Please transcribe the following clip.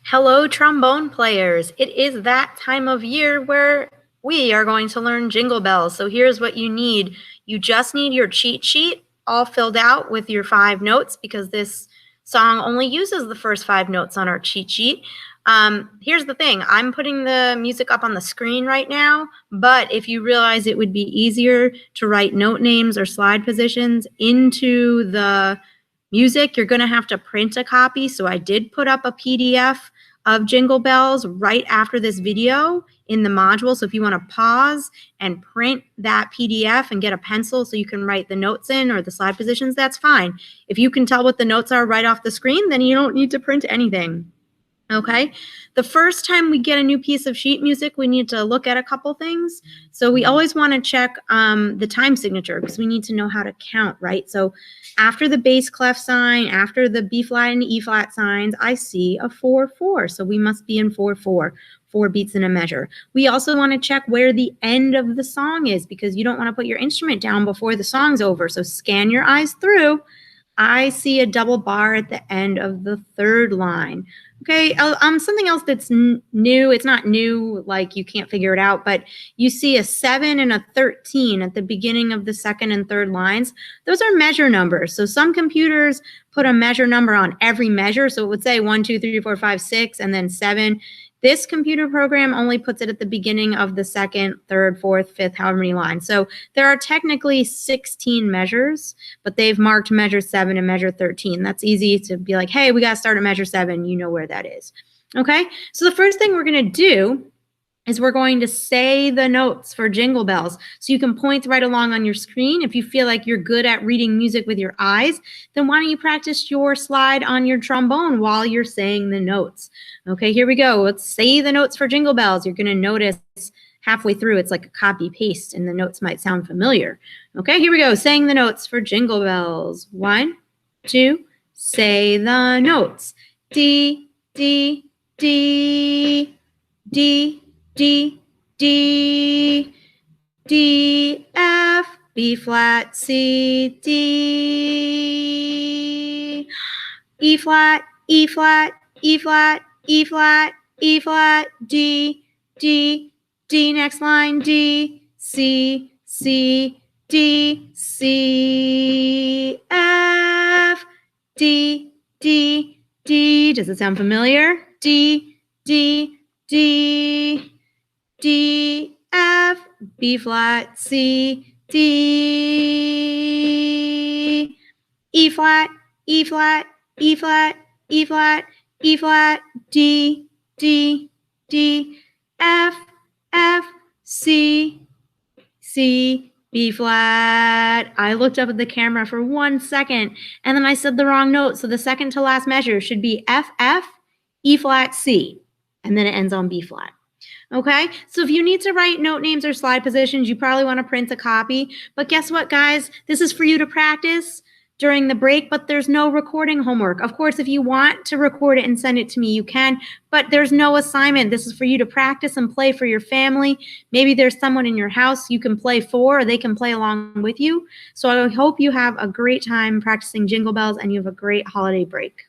Hello, trombone players. It is that time of year where we are going to learn Jingle Bells. So here's what you need. You just need your cheat sheet all filled out with your 5 notes because this song only uses the first 5 notes on our cheat sheet. Here's the thing. I'm putting the music up on the screen right now, but if you realize it would be easier to write note names or slide positions into the music, you're going to have to print a copy. So I did put up a PDF of Jingle Bells right after this video in the module. So if you want to pause and print that PDF and get a pencil so you can write the notes in or the slide positions, that's fine. If you can tell what the notes are right off the screen, then you don't need to print anything. Okay, the first time we get a new piece of sheet music, we need to look at a couple things. So we always want to check the time signature because we need to know how to count, right? So after the bass clef sign, after the B flat and E flat signs, I see a 4/4. So we must be in 4/4, 4 beats in a measure. We also want to check where the end of the song is because you don't want to put your instrument down before the song's over. So scan your eyes through. I see a double bar at the end of the 3rd line. Okay, something else that's new, it's not new, like you can't figure it out, but you see a 7 and a 13 at the beginning of the 2nd and 3rd lines. Those are measure numbers. So some computers put a measure number on every measure. So it would say 1, 2, 3, 4, 5, 6, and then 7. This computer program only puts it at the beginning of the 2nd, 3rd, 4th, 5th, however many lines. So there are technically 16 measures, but they've marked measure 7 and measure 13. That's easy to be like, hey, we got to start at measure 7. You know where that is. Okay, so the first thing we're going to do is we're going to say the notes for Jingle Bells. So you can point right along on your screen. If you feel like you're good at reading music with your eyes, then why don't you practice your slide on your trombone while you're saying the notes? Okay, here we go. Let's say the notes for Jingle Bells. You're going to notice halfway through it's like a copy paste and the notes might sound familiar. Okay, here we go. Saying the notes for Jingle Bells. 1, 2, say the notes. D, D, D, D, D, D, D, F, B flat, C, D, E flat, E flat, E flat, E flat, E flat, D, D, D, next line, D, C, C, D, C, F, D, D, D. Does it sound familiar? D, D, D, D, F, B flat, C, D, E flat, E flat, E flat, E flat, E flat, D, D, D, F, F, C, C, B flat. I looked up at the camera for 1 second and then I said the wrong note. So the second to last measure should be F, F, E flat, C, and then it ends on B flat. Okay, so if you need to write note names or slide positions, you probably want to print a copy. But guess what, guys? This is for you to practice during the break, but there's no recording homework. Of course, if you want to record it and send it to me, you can, but there's no assignment. This is for you to practice and play for your family. Maybe there's someone in your house you can play for, or they can play along with you. So I hope you have a great time practicing Jingle Bells and you have a great holiday break.